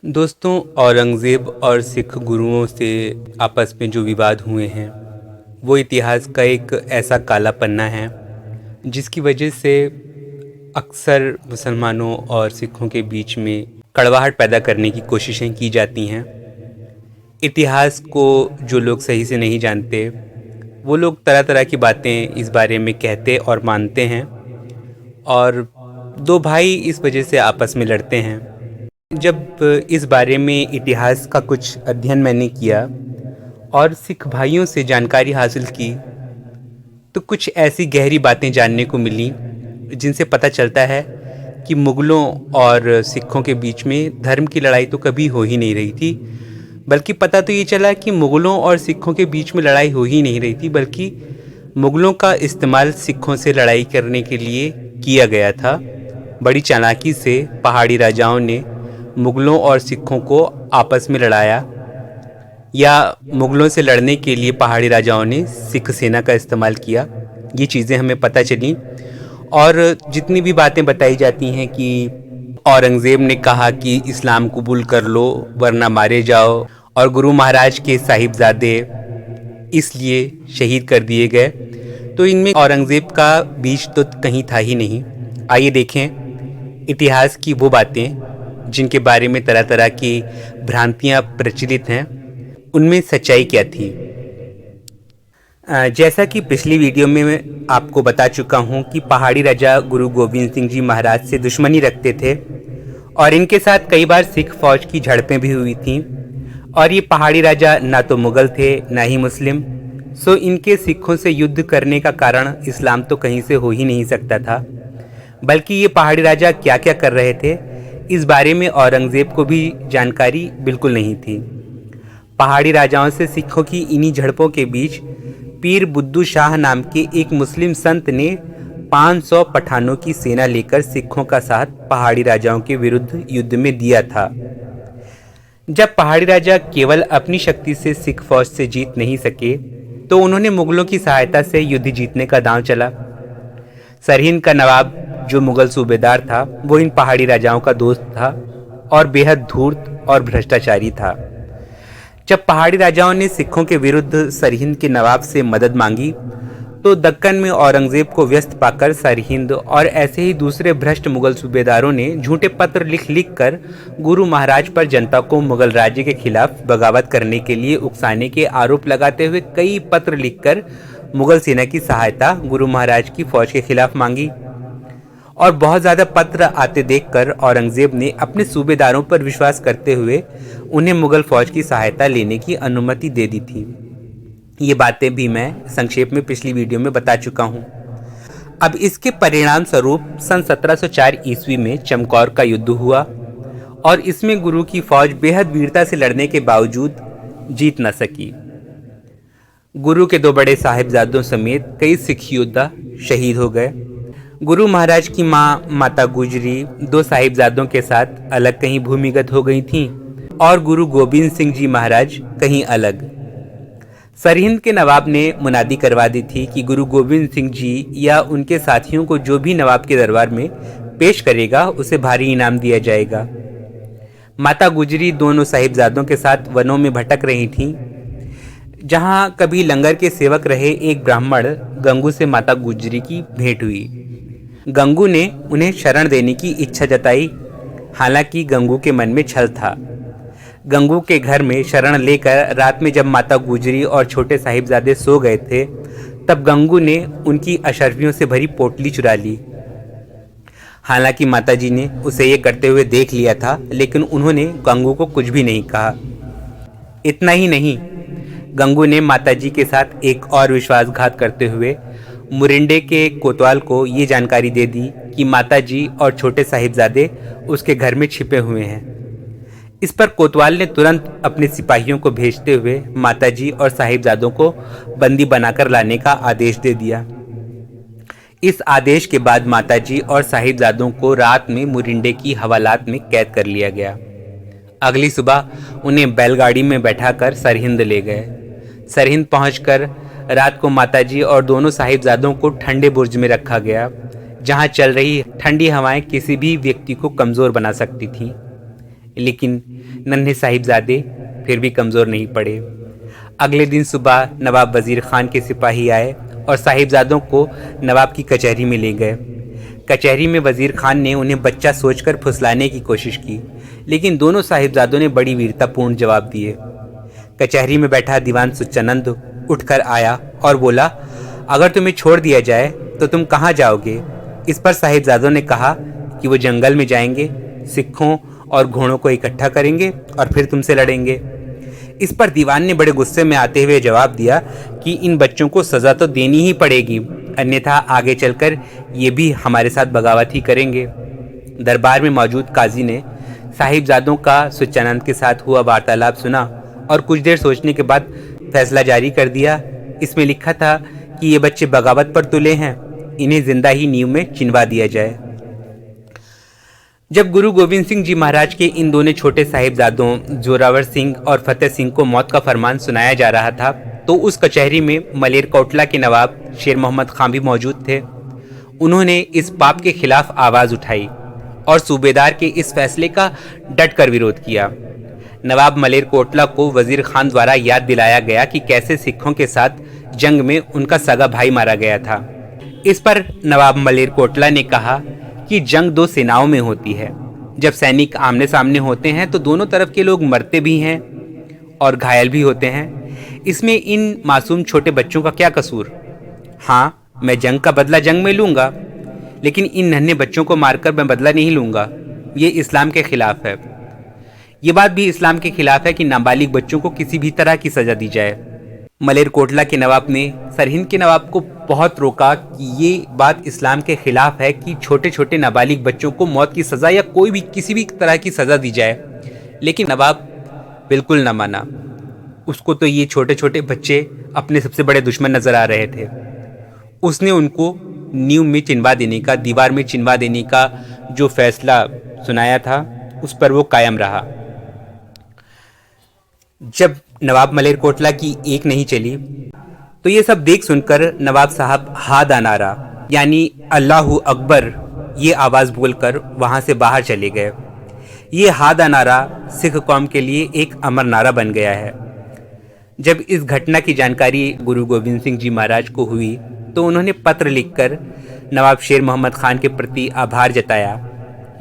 दोस्तों, औरंगज़ेब और सिख गुरुओं से आपस में जो विवाद हुए हैं वो इतिहास का एक ऐसा काला पन्ना है जिसकी वजह से अक्सर मुसलमानों और सिखों के बीच में कड़वाहट पैदा करने की कोशिशें की जाती हैं। इतिहास को जो लोग सही से नहीं जानते वो लोग तरह तरह की बातें इस बारे में कहते और मानते हैं और दो भाई इस वजह से आपस में लड़ते हैं। जब इस बारे में इतिहास का कुछ अध्ययन मैंने किया और सिख भाइयों से जानकारी हासिल की तो कुछ ऐसी गहरी बातें जानने को मिली जिनसे पता चलता है कि मुग़लों और सिखों के बीच में धर्म की लड़ाई तो कभी हो ही नहीं रही थी। बल्कि पता तो ये चला कि मुग़लों और सिखों के बीच में लड़ाई हो ही नहीं रही थी, बल्कि मुग़लों का इस्तेमाल सिखों से लड़ाई करने के लिए किया गया था। बड़ी चालाकी से पहाड़ी राजाओं ने मुग़लों और सिखों को आपस में लड़ाया, या मुग़लों से लड़ने के लिए पहाड़ी राजाओं ने सिख सेना का इस्तेमाल किया। ये चीज़ें हमें पता चली। और जितनी भी बातें बताई जाती हैं कि औरंगज़ेब ने कहा कि इस्लाम कबूल कर लो वरना मारे जाओ, और गुरु महाराज के साहिबजादे इसलिए शहीद कर दिए गए, तो इनमें औरंगज़ेब का बीज तो कहीं था ही नहीं। आइए देखें इतिहास की वो बातें जिनके बारे में तरह तरह की भ्रांतियाँ प्रचलित हैं, उनमें सच्चाई क्या थी। जैसा कि पिछली वीडियो में मैं आपको बता चुका हूं कि पहाड़ी राजा गुरु गोविंद सिंह जी महाराज से दुश्मनी रखते थे और इनके साथ कई बार सिख फौज की झड़पें भी हुई थीं। और ये पहाड़ी राजा ना तो मुग़ल थे ना ही मुस्लिम, सो इनके सिखों से युद्ध करने का कारण इस्लाम तो कहीं से हो ही नहीं सकता था। बल्कि ये पहाड़ी राजा क्या क्या कर रहे थे इस बारे में औरंगज़ेब को भी जानकारी बिल्कुल नहीं थी। पहाड़ी राजाओं से सिखों की इन्हीं झड़पों के बीच पीर बुद्धू शाह नाम के एक मुस्लिम संत ने 500 पठानों की सेना लेकर सिखों का साथ पहाड़ी राजाओं के विरुद्ध युद्ध में दिया था। जब पहाड़ी राजा केवल अपनी शक्ति से सिख फौज से जीत नहीं सके तो उन्होंने मुग़लों की सहायता से युद्ध जीतने का दांव चला। सरहिंद का नवाब जो मुग़ल सूबेदार था वो इन पहाड़ी राजाओं का दोस्त था और बेहद धूर्त और भ्रष्टाचारी था। जब पहाड़ी राजाओं ने सिखों के विरुद्ध सरहिंद के नवाब से मदद मांगी तो दक्कन में औरंगज़ेब को व्यस्त पाकर सरहिंद और ऐसे ही दूसरे भ्रष्ट मुग़ल सूबेदारों ने झूठे पत्र लिख लिख कर गुरु महाराज पर जनता को मुग़ल राज्य के खिलाफ बगावत करने के लिए उकसाने के आरोप लगाते हुए कई पत्र लिखकर मुग़ल सेना की सहायता गुरु महाराज की फौज के खिलाफ मांगी। और बहुत ज़्यादा पत्र आते देखकर औरंगज़ेब ने अपने सूबेदारों पर विश्वास करते हुए उन्हें मुग़ल फ़ौज की सहायता लेने की अनुमति दे दी थी। ये बातें भी मैं संक्षेप में पिछली वीडियो में बता चुका हूँ। अब इसके परिणाम स्वरूप सन 1704 ईस्वी में चमकौर का युद्ध हुआ और इसमें गुरु की फ़ौज बेहद वीरता से लड़ने के बावजूद जीत न सकी। गुरु के दो बड़े साहिबजादों समेत कई सिख योद्धा शहीद हो गए। गुरु महाराज की माँ माता गुजरी दो साहिबजादों के साथ अलग कहीं भूमिगत हो गई थीं और गुरु गोविंद सिंह जी महाराज कहीं अलग। सरहिंद के नवाब ने मुनादी करवा दी थी कि गुरु गोविंद सिंह जी या उनके साथियों को जो भी नवाब के दरबार में पेश करेगा उसे भारी इनाम दिया जाएगा। माता गुजरी दोनों साहिबजादों के साथ वनों में भटक रही थीं। जहां कभी लंगर के सेवक रहे एक ब्राह्मण गंगू से माता गुजरी की भेंट हुई। गंगू ने उन्हें शरण देने की इच्छा जताई, हालांकि गंगू के मन में छल था। गंगू के घर में शरण लेकर रात में जब माता गुजरी और छोटे साहिबजादे सो गए थे तब गंगू ने उनकी अशर्फियों से भरी पोटली चुरा ली। हालांकि माताजी ने उसे ये करते हुए देख लिया था, लेकिन उन्होंने गंगू को कुछ भी नहीं कहा। इतना ही नहीं, गंगू ने माताजी के साथ एक और विश्वासघात करते हुए मुरिंडे के कोतवाल को ये जानकारी दे दी कि माताजी और छोटे साहिबजादे उसके घर में छिपे हुए हैं। इस पर कोतवाल ने तुरंत अपने सिपाहियों को भेजते हुए माताजी और साहिबजादों को बंदी बनाकर लाने का आदेश दे दिया। इस आदेश के बाद माताजी और साहिबजादों को रात में मुरिंडे की हवालात में कैद कर लिया गया। अगली सुबह उन्हें बैलगाड़ी में बैठाकर सरहिंद ले गए। सरहिंद पहुंचकर रात को माताजी और दोनों साहिबजादों को ठंडे बुर्ज में रखा गया, जहां चल रही ठंडी हवाएं किसी भी व्यक्ति को कमज़ोर बना सकती थीं। लेकिन नन्हे साहिबजादे फिर भी कमज़ोर नहीं पड़े। अगले दिन सुबह नवाब वज़ीर ख़ान के सिपाही आए और साहिबजादों को नवाब की कचहरी में ले गए। कचहरी में वज़ीर ख़ान ने उन्हें बच्चा सोचकर फुसलाने की कोशिश की, लेकिन दोनों साहिबजादों ने बड़ी वीरतापूर्ण जवाब दिए। कचहरी में बैठा दीवान सुच्चानंद उठकर आया और बोला, अगर तुम्हें छोड़ दिया जाए तो तुम कहाँ जाओगे? इस पर साहिबजादों ने कहा कि वो जंगल में जाएंगे, सिखों और घोड़ों को इकट्ठा करेंगे और फिर तुमसे लड़ेंगे। इस पर दीवान ने बड़े गुस्से में आते हुए जवाब दिया कि इन बच्चों को सज़ा तो देनी ही पड़ेगी, अन्यथा आगे चलकर ये भी हमारे साथ बगावत ही करेंगे। दरबार में मौजूद काजी ने साहिबजादों का सुच्चानंद के साथ हुआ वार्तालाप सुना और कुछ देर सोचने के बाद फैसला जारी कर दिया। इसमें लिखा था कि ये बच्चे बगावत पर तुले हैं, इन्हें जिंदा ही नींव में चिनवा दिया जाए। जब गुरु गोविंद सिंह जी महाराज के इन दोनों छोटे साहिबजादों जोरावर सिंह और फतेह सिंह को मौत का फरमान सुनाया जा रहा था, तो उस कचहरी में मलेरकोटला के नवाब शेर मोहम्मद खां भी मौजूद थे। उन्होंने इस पाप के खिलाफ आवाज़ उठाई और सूबेदार के इस फैसले का डट कर विरोध किया। नवाब मलेरकोटला को वज़ीर खान द्वारा याद दिलाया गया कि कैसे सिखों के साथ जंग में उनका सगा भाई मारा गया था। इस पर नवाब मलेरकोटला ने कहा कि जंग दो सेनाओं में होती है। जब सैनिक आमने सामने होते हैं तो दोनों तरफ के लोग मरते भी हैं और घायल भी होते हैं। इसमें इन मासूम छोटे बच्चों का क्या कसूर? हाँ, मैं जंग का बदला जंग में लूँगा, लेकिन इन नन्हे बच्चों को मारकर मैं बदला नहीं लूँगा। ये इस्लाम के खिलाफ है। ये बात भी इस्लाम के खिलाफ है कि नाबालिग बच्चों को किसी भी तरह की सज़ा दी जाए। मलेरकोटला के नवाब ने सरहिंद के नवाब को बहुत रोका कि ये बात इस्लाम के खिलाफ है कि छोटे छोटे नाबालिग बच्चों को मौत की सज़ा या कोई भी किसी भी तरह की सज़ा दी जाए, लेकिन नवाब बिल्कुल न माना। उसको तो ये छोटे छोटे बच्चे अपने सबसे बड़े दुश्मन नज़र आ रहे थे। उसने उनको नींव में चिनवा देने का, दीवार में चिनवा देने का जो फैसला सुनाया था उस पर वो कायम रहा। जब नवाब मलेरकोटला की एक नहीं चली तो ये सब देख सुनकर नवाब साहब हादा नारा यानी अल्लाहु अकबर ये आवाज़ बोलकर वहाँ से बाहर चले गए। ये हादा नारा सिख कौम के लिए एक अमर नारा बन गया है। जब इस घटना की जानकारी गुरु गोविंद सिंह जी महाराज को हुई तो उन्होंने पत्र लिखकर नवाब शेर मोहम्मद खान के प्रति आभार जताया।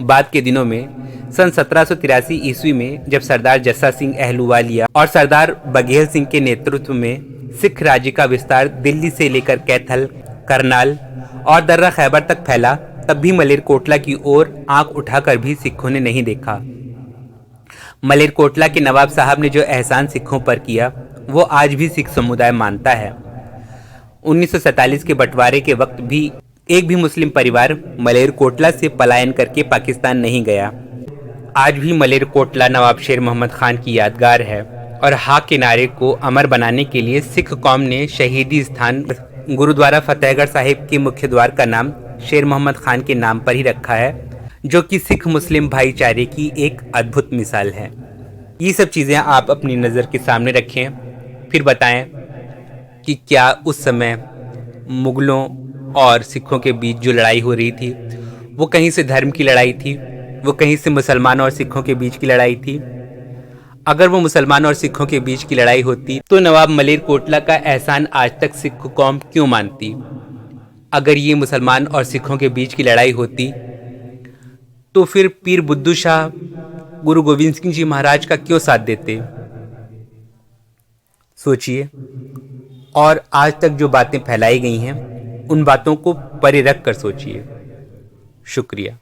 बाद के दिनों में सन 1783 ईस्वी में जब सरदार जस्सा सिंह अहलूवालिया और सरदार बघेल सिंह के नेतृत्व में सिख राज्य का विस्तार दिल्ली से लेकर कैथल, करनाल और दर्रा खैबर तक फैला, तब भी मलेरकोटला की ओर आंख उठाकर भी सिखों ने नहीं देखा। मलेरकोटला के नवाब साहब ने जो एहसान सिखों पर किया वो आज भी सिख समुदाय मानता है। 1947 के बंटवारे के वक्त भी एक भी मुस्लिम परिवार मलेरकोटला से पलायन करके पाकिस्तान नहीं गया। आज भी मलेरकोटला नवाब शेर मोहम्मद खान की यादगार है और हा के नारे को अमर बनाने के लिए सिख कौम ने शहीदी स्थान गुरुद्वारा फतेहगढ़ साहिब के मुख्य द्वार का नाम शेर मोहम्मद खान के नाम पर ही रखा है, जो कि सिख मुस्लिम भाईचारे की एक अद्भुत मिसाल है। ये सब चीज़ें आप अपनी नज़र के सामने रखें, फिर बताएं कि क्या उस समय मुग़लों और सिखों के बीच जो लड़ाई हो रही थी वो कहीं से धर्म की लड़ाई थी, वो कहीं से मुसलमानों और सिखों के बीच की लड़ाई थी। अगर वो मुसलमानों और सिखों के बीच की लड़ाई होती तो नवाब मलेरकोटला का एहसान आज तक सिख कौम क्यों मानती? अगर ये मुसलमान और सिखों के बीच की लड़ाई होती तो फिर पीर बुद्धू शाह गुरु गोविंद सिंह जी महाराज का क्यों साथ देते? सोचिए। और आज तक जो बातें फैलाई गई हैं उन बातों को परे रख कर सोचिए। शुक्रिया।